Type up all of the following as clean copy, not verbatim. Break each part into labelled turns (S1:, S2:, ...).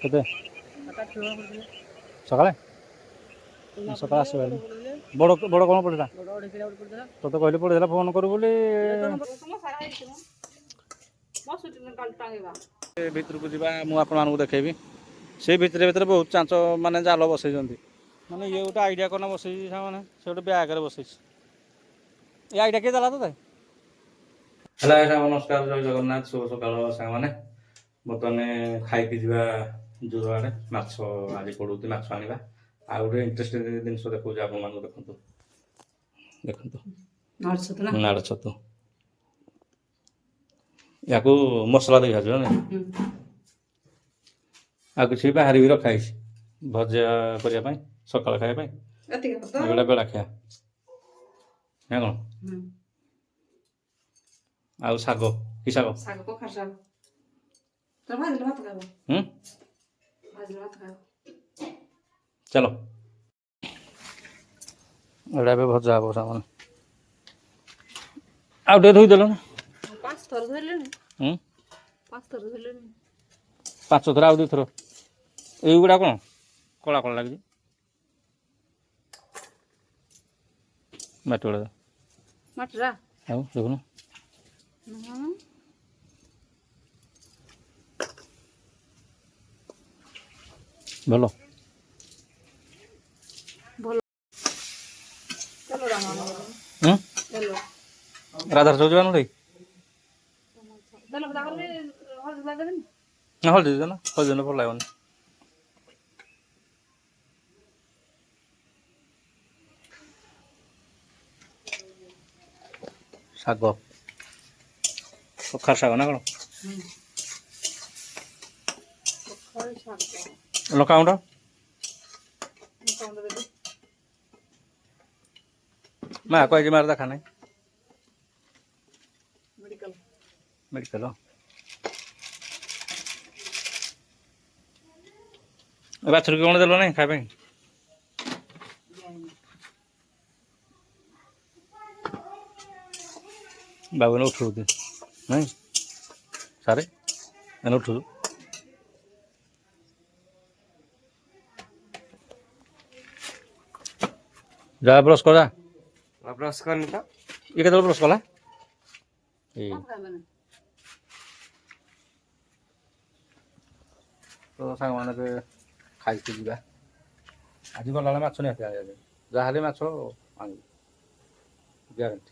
S1: କେତେ ସକାଳେ ସକାଳେ ଆସିବ ବଡ଼ ବଡ଼ କ'ଣ ପଡ଼ିଥିଲା ତୋତେ କହିଲି ପଡ଼ିଥିଲା ଫୋନ୍ କରୁ ବୋଲି ଭିତରକୁ ଯିବା ମୁଁ ଆପଣମାନଙ୍କୁ ଦେଖେଇବି ସେଇ ଭିତରେ ବହୁତ ଚାଞ୍ଚ ମାନେ ଜାଲ ବସେଇଛନ୍ତି ମାନେ ଇଏ ଗୋଟେ ଆଇଡ଼ିଆ କ'ଣ ବସେଇଛି ସାଙ୍ଗମାନେ ସେ ଗୋଟେ ବ୍ୟାଗରେ ବସେଇଛି ଏ ଆଇଡ଼ିଆ କିଏ ଦେଲା ତୋତେ ହେଲା ନମସ୍କାର ଜୟ ଜଗନ୍ନାଥ ଶୁଭ ସକାଳ ସାଙ୍ଗମାନେ ବର୍ତ୍ତମାନ ଖାଇକି ଯିବା ଜୋର ଆଡ଼େ ମାଛ ଆଜି ପଡ଼ୁଛି ମାଛ ଆଣିବା ଆଉ ଗୋଟେ ଇଣ୍ଟରେଷ୍ଟିଂ ଜିନିଷ ଦେଖାଉଛି ଆପଣମାନଙ୍କୁ ଦେଖନ୍ତୁ ନାଡ଼ ଛତୁ ୟାକୁ ମସଲା ଦେଇ ଭାଜିବ ନା ଆଉ କିଛି ବାହାରି ବି ରଖା ହେଇଛି ଭଜା କରିବା ପାଇଁ ସକାଳ ଖାଇବା ପାଇଁ ଏଗୁଡ଼ା ବେଳା ଖାଇବା ନା କ'ଣ ଆଉ ଶାଗ କି ଶାଗ ଚାଲ ଏଇଟା ଏବେ ଭଜା ହବ ସାମାନ ଆଉ ଟିକେ ଧୋଇଦେଲ ନା 5 ଥର ଆଉ 2 ଥର ଏଇଗୁଡ଼ା କ'ଣ କଳା କଳା ଲାଗିଛି ମାଟି ଗୁଡ଼ା ଆଉ ଦେଖୁନ ଭଲ ରାଧାର ସବୁ ଯିବା ନୁହେଁ ହଳଦୀ ଦେଇଛ ନା ହଳଦୀ ଭଲ ଲାଗିବନି ଶାଗ କଖାରୁ ଶାଗ ନା କ'ଣ ଲଙ୍କାଗୁଣ୍ଡ ମା କହିଛି ମାର ଦେଖା ନାହିଁ ମେଡ଼ିକାଲ ବାଛୁରୀକି କ'ଣ ଦେଲ ନାହିଁ ଖାଇବା ପାଇଁ ବାବୁ ଏନେ ଉଠୁଛନ୍ତି ନାଇଁ ସାରେ ଏନେ ଉଠୁଛୁ ଯା ବ୍ରସ୍ କର
S2: ବ୍ରସ୍ କରିନି ତ
S1: ଇଏ କେତେବେଳେ ବ୍ରସ୍ କଲା ଏଇ ତ ସାଙ୍ଗମାନେ ଖାଇକି ଯିବା ଆଜି ଗଲାବେଳେ ମାଛ ନିହାତି ଆଣିବା ଯାହାହେଲେ ମାଛ ଆଣିବି ଗ୍ୟାରେଣ୍ଟି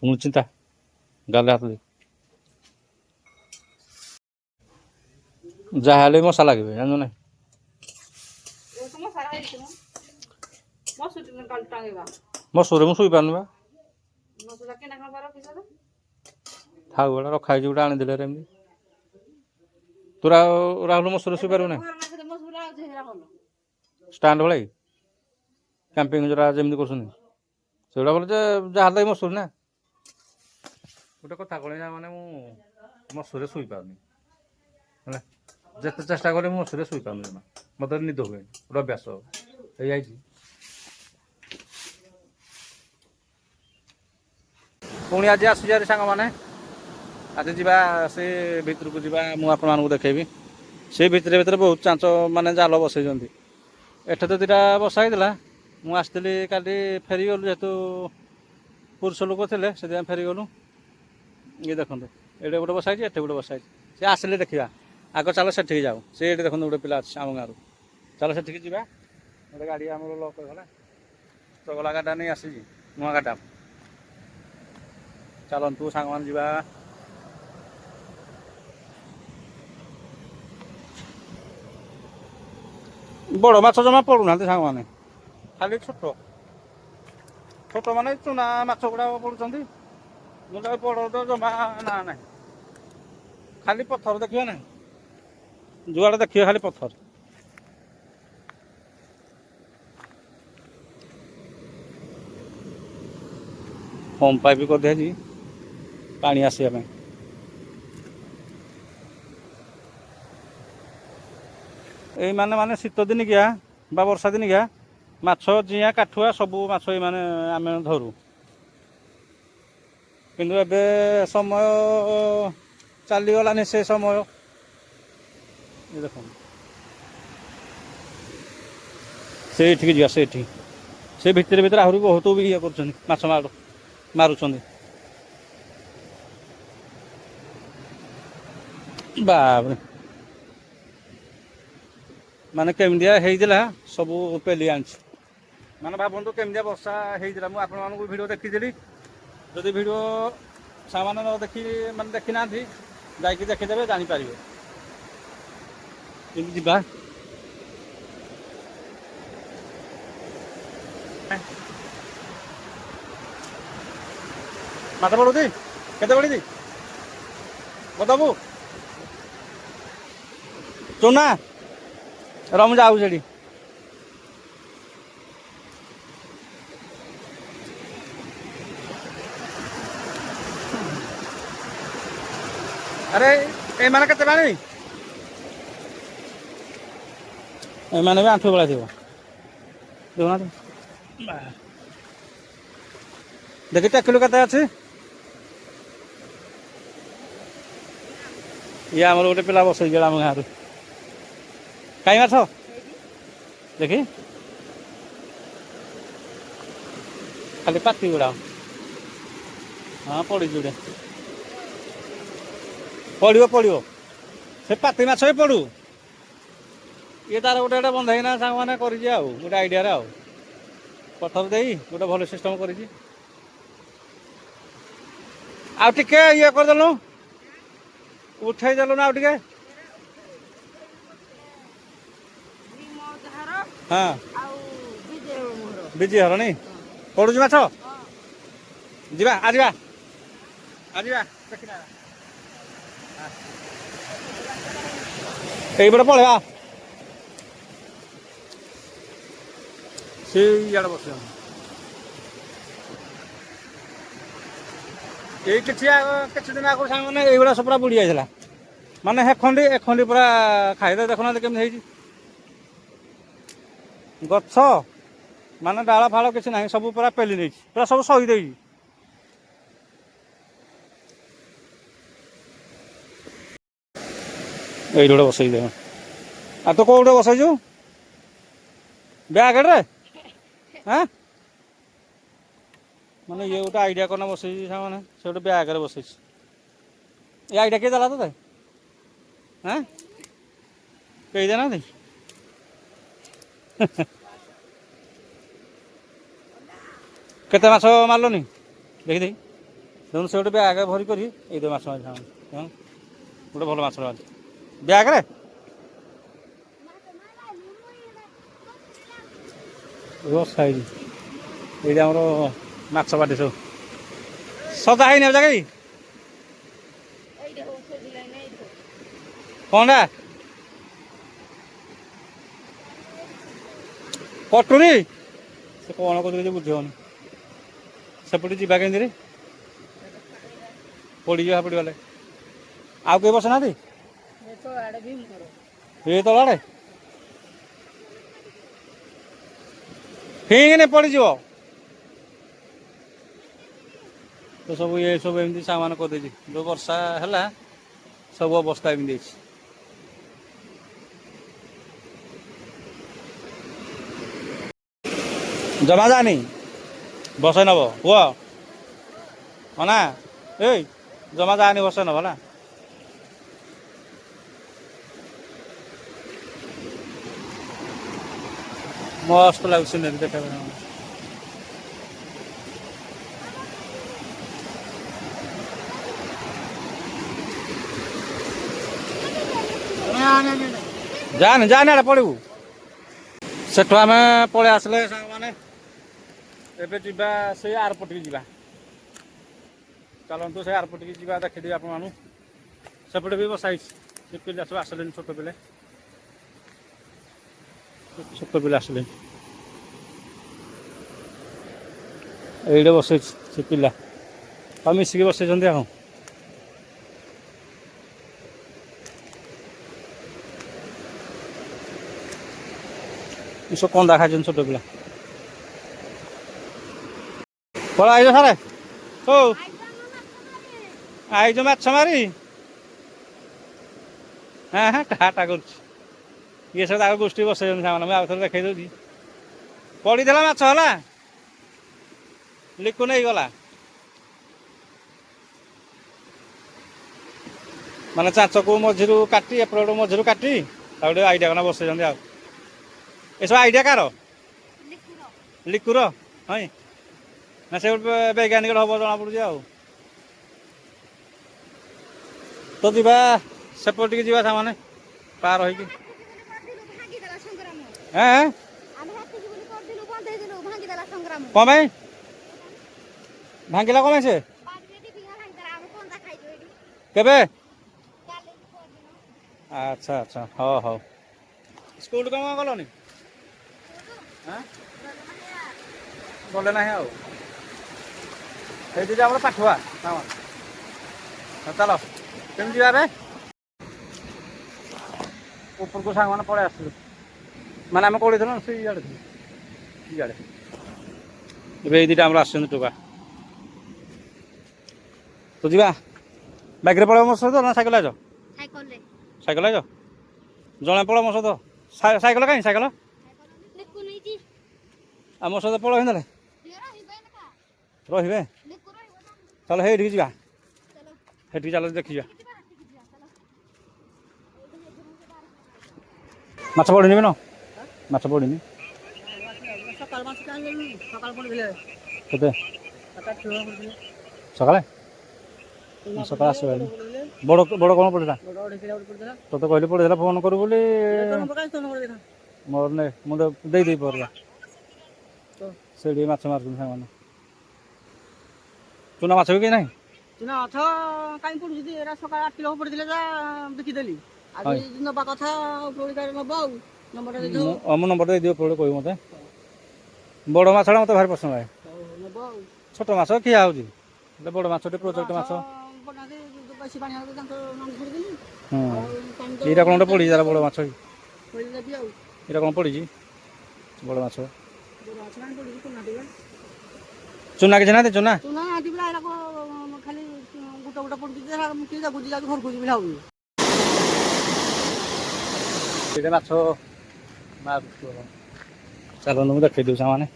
S1: ମୁଁ ଚିନ୍ତା ଗାଲେ ହାତ ଦେଇ ଯାହାହେଲେ ମଶା ଲାଗିବେ ଜାଣିଛୁ ନାହିଁ ମସୁରେ ମୁଁ ଶୋଇପାରୁନି ବା ଥାଉ ଗୁଡ଼ା ରଖା ହେଇଛି ଗୋଟେ ଆଣିଦେଲେ ଏମିତି ତୁ ରାହୁଲ ମସୁରେ ଶୋଇପାରିବୁ ନାହିଁ ଷ୍ଟାଣ୍ଡ ଭଳିଆ କ୍ୟାମ୍ପିଂ ଯୋଉଟା ଯେମିତି କରୁଛନ୍ତି ସେଗୁଡ଼ା ବୋଲେ ଯେ ଯାହା ଲାଗି ମସୁରୀ ନା ଗୋଟେ କଥା କହିଲେ ମାନେ ମୁଁ ମସୁରେ ଶୋଇପାରୁନି ହେଲା ଯେତେ ଚେଷ୍ଟା କରେ ମୁଁ ମସୁରେ ଶୋଇପାରୁନି ଜମା ମୋତେ ନିଦ ହୁଏନି ଗୋଟେ ଅଭ୍ୟାସ ହେଇଯାଇଛି ପୁଣି ଆଜି ଆସୁଛି ଆରି ସାଙ୍ଗମାନେ ଆଜି ଯିବା ସେ ଭିତରକୁ ଯିବା ମୁଁ ଆପଣମାନଙ୍କୁ ଦେଖେଇବି ସେ ଭିତରେ ବହୁତ ଚାଞ୍ଚ ମାନେ ଜାଲ ବସେଇଛନ୍ତି ଏଠି ତ ଦୁଇଟା ବସା ହେଇଥିଲା ମୁଁ ଆସିଥିଲି କାଲି ଫେରିଗଲୁ ଯେହେତୁ ପୁରୁଷ ଲୋକ ଥିଲେ ସେଥିପାଇଁ ଫେରିଗଲୁ ଇଏ ଦେଖନ୍ତୁ ଏଠି ଗୋଟେ ବସା ହେଇଛି ଏଠି ଗୋଟେ ବସା ହେଇଛି ସେ ଆସିଲେ ଦେଖିବା ଆଗ ଚାଲ ସେଠିକି ଯାଉ ସେ ଏଠି ଦେଖନ୍ତୁ ଗୋଟେ ପିଲା ଅଛି ଆମ ଗାଁରୁ ଚାଲ ସେଠିକି ଯିବା ଗୋଟେ ଗାଡ଼ି ଆମର ଲକ୍ ହେଇଗଲା ଚଗଲା ଗାଡ଼ିଟା ନେଇ ଆସିଛି ନୂଆ ଗାଡ଼ିଟା ଚାଲନ୍ତୁ ସାଙ୍ଗମାନେ ଯିବା ବଡ଼ ମାଛ ଜମା ପଡ଼ୁନାହାନ୍ତି ସାଙ୍ଗମାନେ ଖାଲି ଛୋଟ ଛୋଟ ମାନେ ଚୁନା ମାଛ ଗୁଡ଼ାକ ପଡ଼ୁଛନ୍ତି ମୁଁ ତ ବଡ଼ ତ ଜମା ନା ନାହିଁ ଖାଲି ପଥର ଦେଖିବେ ନାହିଁ ଯୁଆଡ଼େ ଦେଖିବେ ଖାଲି ପଥର ହୋମ୍ ପାଇପ୍ କରିଦିଆଯାଇଛି ପାଣି ଆସିବା ପାଇଁ ଏଇ ମାନେ ଶୀତ ଦିନିକିଆ ବା ବର୍ଷା ଦିନିକିଆ ମାଛ ଜିଆଁ କାଠୁଆ ସବୁ ମାଛ ଏଇମାନେ ଆମେ ଧରୁ କିନ୍ତୁ ଏବେ ସମୟ ଚାଲିଗଲାନି ସେ ସମୟ। ଏ ଦେଖନ୍ତୁ ସେଇଠିକି ଯିବା, ସେଇଠି ସେ ଭିତରେ ଆହୁରି ବହୁତ ବି ଇଏ କରୁଛନ୍ତି, ମାଛ ମାରୁଛନ୍ତି। ବାପରେ ମାନେ କେମିତିଆ ହେଇଥିଲା ସବୁ ପେଲି ଆଣିଛି। ମାନେ ଭାବନ୍ତୁ କେମିତିଆ ବର୍ଷା ହେଇଥିଲା। ମୁଁ ଆପଣମାନଙ୍କୁ ଭିଡ଼ିଓ ଦେଖିଥିଲି। ଯଦି ଭିଡ଼ିଓ ସାମାନ ନ ଦେଖି ମାନେ ଦେଖିନାହାନ୍ତି ଯାଇକି ଦେଖିଦେବେ ଜାଣିପାରିବେ। କେମିତି ଯିବା ମାଛ ପଡୁଛି, କେତେ ପଡ଼ିଛି ବତାବୁ ଚୁନା ର ମୁଁ ଯାଉଛି ସେଠି। ଆରେ ଏମାନେ କେତେ ପାଣି? ଏମାନେ ବି ଆଣ୍ଠୁଏ ଭଳିଆ ଥିବ। ଦେଖୁନାହାନ୍ତି ଦେଖି ଟେକିଲୁ କେତେ ଅଛି? ଇଏ ଆମର ଗୋଟେ ପିଲା ବସେଇଛି ଆମ ଗାଁରୁ। କାଇଁ ମାଛ ଦେଖି ଖାଲି ପାତି ଗୁଡ଼ା। ହଁ ପଡ଼ିଛି ଗୋଟେ, ପଡ଼ିବ ସେ ପାତି ମାଛ ବି ପଡ଼ୁ। ଇଏ ତାର ଗୋଟେ ବନ୍ଧେଇକିନା ସାଙ୍ଗମାନେ କରିଛି ଆଉ ଗୋଟେ ଆଇଡ଼ିଆରେ ଆଉ ପଥର ଦେଇ ଗୋଟେ ଭଲ ସିଷ୍ଟମ କରିଛି। ଆଉ ଟିକେ ଇଏ କରିଦେଲୁ, ଉଠେଇ ଦେଲୁ ନା ଆଉ ଟିକେ। ହଁ ବିଜି ହରଣି ପଡୁଛି ମାଛ। ଯିବା ଯିବା ଦେଖିବା ଏଇପଟେ ପଳେଇବା। ସେ ଇଆଡ଼େ ବସିବ। ଏଇ କିଛି ଦିନ ଆଗରୁ ସାଙ୍ଗମାନେ ଏଇଭଳିଆ ସବୁ ପୁରା ବୁଡ଼ି ଯାଇଥିଲା। ମାନେ ଏ ଖଣ୍ଡି ପୁରା ଖାଇଦେ। ଦେଖୁନାହାନ୍ତି କେମିତି ହେଇଛି ଗଛ, ମାନେ ଡାଳ ଫାଳ କିଛି ନାହିଁ, ସବୁ ପୁରା ପେଲି ଦେଇଛି, ପୁରା ସବୁ ସହି ଦେଇଛି। ଏଇଠି ଗୋଟେ ବସେଇ ଦେବ। ଆଉ ତୁ କୋଉଠି ବସେଇଛୁ? ବ୍ୟାଗରେ ଆଁ ମାନେ ଇଏ ଗୋଟେ ଆଇଡ଼ିଆ କରିନା ବସେଇଛି ସାଙ୍ଗମାନେ, ସେ ଗୋଟେ ବ୍ୟାଗରେ ବସେଇଛି। ଏ ଆଇଡ଼ିଆ କିଏ ଦେଲା ତତେ? ଆଁ କେହି ଦେଇନାହାନ୍ତି? କେତେ ମାଛ ମାରିଲନି ଦେଖି ଦେଖୁନ, ସେ ଗୋଟେ ବ୍ୟାଗ ଭରି କରି ଏଇ ମାଛ ଗୋଟେ ଭଲ ମାଛ ଅଛି ବ୍ୟାଗରେ। ବସା ହେଇଛି ଏଇଠି ଆମର ମାଛ ପାଟି ସବୁ ସଦା ହେଇନି ଜାଗା କଣଟା କଟୁରୀ ସେ କଣ କରୁଛି ବୁଝିବନି। ସେପଟେ ଯିବା କେମିତିରେ ପଡ଼ିଯିବା ସେପଟେ ଗଲେ। ଆଉ କେହି ବସିନାହାନ୍ତି ଏ ତଳ ଆଡ଼େ ଠିକନେ ପଡ଼ିଯିବ। ତ ସବୁ ଏ ସବୁ ଏମିତି ସାମାନ କରିଦେଇଛି। ଯେଉଁ ବର୍ଷା ହେଲା ସବୁ ଅବସ୍ଥା ଏମିତି ହେଇଛି। ଜମା ଯାନି ବସେଇ ନବ ପୁଅ ନା ଏଇ ଜମା ଯାନି ବସେଇ ନବ ନା। ମସ୍ତ ଲାଗୁଛି ସିନେରୀ ଦେଖିବା ପାଇଁ। ଯାନି ଆଡ଼େ ପଡ଼ିବୁ। ସେଠୁ ଆମେ ପଳେଇ ଆସିଲେ ସାଙ୍ଗମାନେ। ଏବେ ଯିବା ସେଇ ଆରପଟିକି ଯିବା। ଚାଲନ୍ତୁ ସେ ଆରପଟିକି ଯିବା, ଦେଖିଦେବି ଆପଣମାନଙ୍କୁ। ସେପଟେ ବି ବସା ହେଇଛି, ସେ ପିଲା ସବୁ ଆସିଲେଣି, ଛୋଟ ପିଲା ଆସିଲେଣି। ଏଇଠି ବସେଇଛି ସେ ପିଲା ଆଉ ମିଶିକି ବସେଇଛନ୍ତି ଆଉ। ସବୁ କନ୍ଦା ଖାଇଛନ୍ତି ଛୋଟ ପିଲା। ପଳା ଆଇଛ ସାରେ ହଉ ଆଇଛ ମାଛ ମାରି। ହଁ ହଁ ଟାଟା କରୁଛି ଇଏ ସବୁ ତାକୁ ଗୋଷ୍ଠୀ ବସେଇଛନ୍ତି ସାଙ୍ଗମାନେ ମୁଁ ଆଉ ଥରେ ଦେଖେଇ ଦେଉଛି ପଡ଼ିଥିଲା ମାଛ ହେଲା ଲିକୁ ନେଇଗଲା ମାନେ ଚାଞ୍ଚକୁ ମଝିରୁ କାଟି ଏପଟ ମଝିରୁ କାଟି ତାକୁ ଟିକେ ଆଇଡ଼ିଆ କନା ବସେଇଛନ୍ତି ଆଉ ଏସବୁ ଆଇଡ଼ିଆ କାର ଲିକୁର ହଁ ନା ସେ ଗୋଟେ ବୈଜ୍ଞାନିକ ହବ ଜଣାପଡ଼ୁଛି ଆଉ ତ ଯିବା ସେପଟିକି ଯିବା ସାମାନେ ପାର ହେଇକି ହଁ କ'ଣ ପାଇଁ ଭାଙ୍ଗିଲା କ'ଣ ପାଇଁ ସେ କେବେ ଆଚ୍ଛା ଆଚ୍ଛା ହଉ ହଉ ସ୍କୁଲ କ'ଣ ଗଲନି ଗଲେ ନାହିଁ ଆଉ ସେଇଠି ଆମର ପାଠୁଆ ଚାଲ କେମିତି ଯିବା ଏବେ ଉପରକୁ ସାଙ୍ଗମାନେ ପଳେଇ ଆସିଲୁ ମାନେ ଆମେ କୋଉଠି ଥିଲୁ ସେ ଇଆଡ଼େ ଥିଲୁ ଇଆଡ଼େ ଏବେ ଏଇ ଦୁଇଟା ଆମର ଆସୁଛନ୍ତି ଟୋକା ତ ଯିବା ବାଇକ୍ରେ ପଳେଇବ ମୋ ସହିତ ନା ସାଇକେଲ ଆଇଛ ସାଇକେଲ ଆଇଛ ଜଣେ ପଳେଇବ ମୋ ସହିତ ସାଇକେଲ କାହିଁ ସାଇକେଲ ଆଉ ମୋ ସହିତ ପଳେଇ ଦେଲେ ରହିବେ ଚାଲ ହେଇଠିକି ଯିବା ସେଠିକି ଚାଲ ଦେଖିଯିବା ମାଛ ପଡ଼ିନି ବି ନ ମାଛ ପଡ଼ିନି କେତେ ସକାଳେ ସକାଳେ ଆସିବ ବଡ଼ ବଡ଼ କ'ଣ ପଡ଼ିଥିଲା ତୋତେ କହିଲି ପଡ଼ିଥିଲା ଫୋନ୍ କରୁ ବୋଲି ମୋର ନେ ମୁଁ ଦେଇଦେଇ ପରିବା ସେଇଠି ମାଛ ମାରୁଛନ୍ତି ସାଙ୍ଗମାନେ ଚୁନା ମାଛ ବି କେହି ନାହିଁ
S3: ଚୁନା ମାଛ କାହିଁ ପଡୁଛି ଏରା ସକାଳେ 8 କିଲୋ ପଡିଥିଲେ ଯା ବିକିଦେଲି ଆଜି ନବା କଥା ଉପରଳି କାଳେ ନବ ଆଉ ନମ୍ବରଟା ଦେଇଦେବ
S1: ମୁଁ ନମ୍ବର ଦେଇଦିଅ ଉପରଳି କହିବ ମୋତେ ବଡ଼ ମାଛଟା ମୋତେ ଭାରି ପସନ୍ଦ ଲାଗେ
S3: ନବ ଆଉ
S1: ଛୋଟ ମାଛ ଖିଆ ହେଉଛି ହେଲେ ବଡ଼ ମାଛ ଟିକେ ପ୍ରୋଜେକ୍ଟ ମାଛ
S3: ବେଶୀ ପାଣି ହେଲେ ତାଙ୍କ ନଣ୍ଡ ଛାଡ଼ିଦେଲି
S1: ଏଇଟା କ'ଣ ଗୋଟେ ପଡ଼ିଛି ତାର ବଡ଼ ମାଛ
S3: ଦେବି ଆଉ
S1: ଏଇଟା କ'ଣ ପଡ଼ିଛି ବଡ଼ ମାଛ ଚୁନା କିଛି ନାହାନ୍ତି ଚୁନା
S3: ଚୁନା ଆଜି ପିଲା ଏରାକ ଖାଲି ଗୋଟା ଗୋଟା ପଡୁଛି କିଏ ଯାଉଛି ଯାଉଛି ଘରକୁ ଯିବି ଭାବୁନି
S1: ସେଇଟା ମାଛ ଚାଲନ୍ତୁ ମୁଁ ଦେଖେଇ ଦେଉଛି ସାମାନେ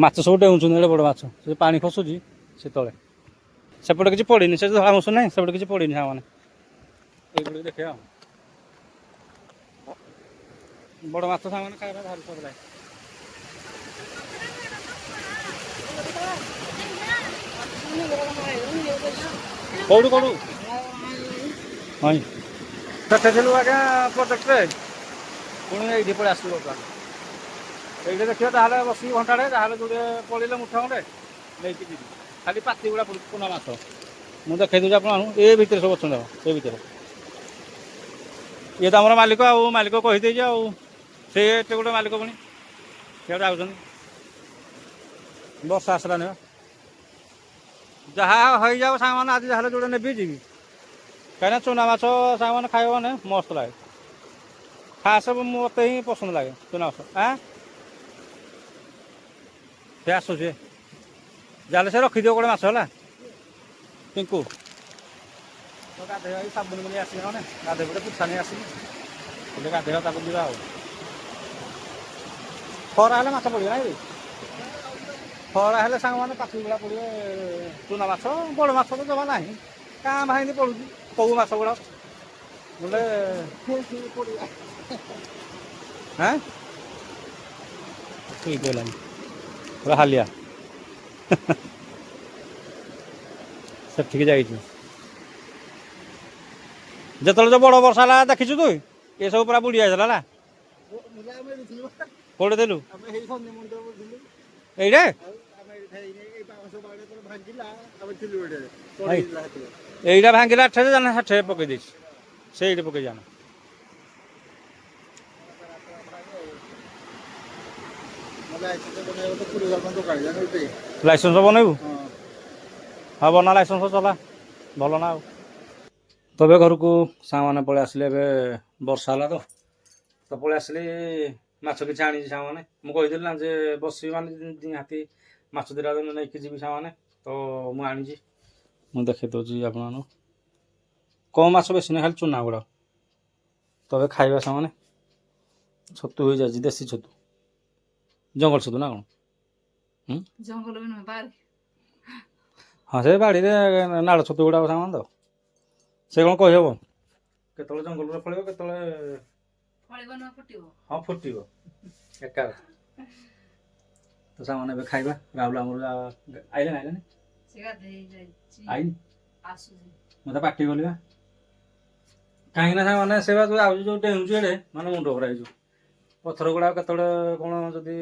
S1: ମାଛ ସବୁ ଡେଉଁଛନ୍ତି ଏଡ଼େ ବଡ଼ ମାଛ ସେ ପାଣି ଖସୁଛି ସେ ତଳେ ସେପଟେ କିଛି ପଡ଼ିନି ସେ ଧଳା ମଶୁ ନାହିଁ ସେପଟେ କିଛି ପଡ଼ିନି ସାମାନେ ଏଇପଟେ ଦେଖିବା ଆଉ ବଡ଼ ମାଛ ସାମାନେ ଖାଇବା ଭାରି ସ୍ୱାଦ ଲାଗେ କୋଉଠୁ କୋଉଠୁ ହଁ ସେଠି ଥିଲୁ ଆଜ୍ଞା ପ୍ରୋଜେକ୍ଟରେ ପୁଣି ଏଇଠି ପଳେଇ ଆସିଲୁ ବର୍ତ୍ତମାନ ଏଇଠି ଦେଖିବା ତାହେଲେ ବସିକି ଘଣ୍ଟାଟେ ତାହେଲେ ଯୋଉଠି ପଳେଇଲେ ମୁଠା ଖଣ୍ଡେ ନେଇକି ଯିବି ଖାଲି ପାତି ଗୁଡ଼ା ପଡ଼ୁଛି ପୁନା ମାଛ ମୁଁ ଦେଖେଇ ଦେଉଛି ଆପଣମାନଙ୍କୁ ଏ ଭିତରେ ସବୁ ଅଛନ୍ତି ଆଉ ଏ ଭିତରେ ଇଏ ତ ଆମର ମାଲିକ ଆଉ ମାଲିକ କହିଦେଇଛି ଆଉ ସେ ଏତେ ଗୋଟେ ମାଲିକ ପୁଣି ସିଆଡ଼େ ଯାଉଛନ୍ତି ବର୍ଷା ଆସିଲାନି ବା ଯାହା ହେଇଯାଉ ସାଙ୍ଗମାନେ ଆଜି ଯାହେଲେ ଯୋଉଟା ନେବି ଯିବି କାହିଁକିନା ଚୁନା ମାଛ ସାଙ୍ଗମାନେ ଖାଇବ ମାନେ ମସ୍ତ ଲାଗେ ଖାସ୍ ମୋତେ ହିଁ ପସନ୍ଦ ଲାଗେ ଚୁନା ମାଛ ସେ ଆସୁଛି ଯାହେଲେ ସେ ରଖିଦିଅ ଗୋଟେ ମାଛ ହେଲା ପିଙ୍କୁ ତ ଗାଧୋଇବା ସାବୁନ ନେଇ ଆସିବେ ମାନେ ଗାଧୋଇ ଗୋଟେ ପୁଛା ନେଇ ଆସିବି ହେଲେ ଗାଧୋଇବା ତାକୁ ଯିବା ଆଉ ଖରା ହେଲେ ମାଛ ପଡ଼ିବ ନାଇଁ ଖରା ହେଲେ ସାଙ୍ଗମାନେ ପାଖି ଗୁଡ଼ା ପଡ଼ିବେ ଚୁନା ମାଛ ବଡ଼ ମାଛ ତ ଜମା ନାହିଁ କାଁ ଭାଇନ୍ତି ପଡ଼ୁଛି କୋଉ ମାଛ ଗୁଡ଼ା ବୋଲେ ହଁ ଠିକ୍ ହେଲାନି ପୁରା ହାଲିଆ ସେଠିକି ଯାଇଛି ଯେତେବେଳେ ଯୋଉ ବଡ଼ ବର୍ଷା ହେଲା ଦେଖିଛୁ ତୁ ଏସବୁ ପୁରା ବୁଡ଼ି ଯାଇଥିଲା ହେଲା କୋଉଠି ଥିଲୁ ଏଇଟା এইটা ভাঙ্গিলে 8 জানা 60 পকাই দিয়েছি সেইটা পকাই জানা লাইসেন্স বনাইবু হব না লাইসেন্স চলা ଭଲ ନା ଆଉ ତବେ ଘରକୁ ସାଙ୍ଗମାନେ ପଳେଇ ଆସିଲେ ଏବେ ବର୍ଷା ହେଲା ତ ପଳେଇ ଆସିଲି ମାଛ କିଛି ଆଣିଛି ସାଙ୍ଗମାନେ ମୁଁ କହିଥିଲି ନା ଯେ ବସିବି ମାନେ ନିହାତି ମାଛ ଦିଟା ନେଇକି ଯିବି ସାଙ୍ଗମାନେ ତ ମୁଁ ଆଣିଛି। ମୁଁ ଦେଖେଇ ଦେଉଛି ଆପଣମାନଙ୍କୁ କମ୍ ମାଛ ବେଶୀ ନାହିଁ ଖାଲି ଚୁନା ଗୁଡ଼ା ତବେ ଖାଇବା ସାମାନେ ଛତୁ ହୋଇଯାଇଛି ଦେଶୀ ଛତୁ ଜଙ୍ଗଲ ଛତୁ ନା କ'ଣ?
S4: ଜଙ୍ଗଲ ବି ନୁହେଁ ବାରି
S1: ହଁ ସେ ବାଡ଼ିରେ ନାଳ ଛତୁ ଗୁଡ଼ାକ ସାମାନ ତ ସେ କ'ଣ କହିହେବ କେତେବେଳେ ଜଙ୍ଗଲରେ ଫଳିବ କେତେବେଳେ
S4: ଫଳିବ ନୁହେଁ ଫୁଟିବ।
S1: ହଁ ଫୁଟିବ ଏକା ତ ସାମାନ ଏବେ ଖାଇବା ରାହୁଲ ଆମର ଆଇଲେନି ଆଇଲେନି
S4: ସେ ଗାଧେଇ ଯାଇଛି
S1: ଆଇନି
S4: ଆସୁଛି।
S1: ମୋତେ ପାଟି କଲି ବା କାହିଁକିନା ସାଙ୍ଗମାନେ ସେ ବା ଆଉଛୁ ଯେଉଁ ଡେଉଁଛୁ ଏଡ଼େ ମାନେ ମୁଣ୍ଡ ଖରା ହେଇଯିବ ପଥର ଗୁଡ଼ାକ କେତେବେଳେ କ'ଣ ଯଦି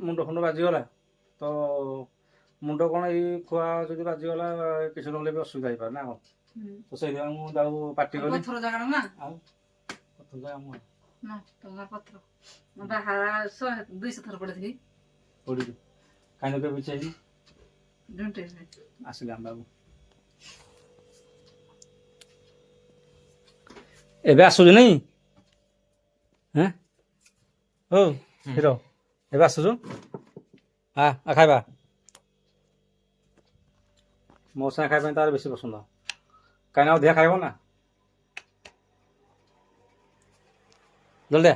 S1: ମୁଣ୍ଡ ଫୁଣ୍ଡ ବାଜିଗଲା ତ ମୁଣ୍ଡ କ'ଣ ଏଇ ଖୁଆ ଯଦି ବାଜିଗଲା କିଛି ନହେଲେ ବି ଅସୁବିଧା ହେଇପାରେ ନା କ'ଣ ତ ସେଇଥିପାଇଁ ମୁଁ ତାକୁ ପାଟି କଲି
S4: ପଥର ଜାଗା ନା
S1: ଆଉ ପଥର ଜାଗା ମୁଁ
S4: ନା ଟଙ୍କା ପଥର ବାହାର 100-200 ଥର ପଡ଼ିଥିଲି
S1: ପଡ଼ିଛୁ କାହିଁକି କେବେ ବିଛା ହେଇଛି
S4: ଢୁଣ୍ଟେଇଲେ
S1: ଆସିଲେ ଆମ ବାବୁ ଏବେ ଆସୁଛୁ ନାଇଁ ହେଁ ହଉ ହିରୋ ଏବେ ଆସୁଛୁ ଖାଇବା ମୋ ସାଙ୍ଗେ ଖାଇବା ପାଇଁ ତାର ବେଶୀ ପସନ୍ଦ କାହିଁକିନା ଅଧିକା ଖାଇବ ନା ଜଲ୍ଦି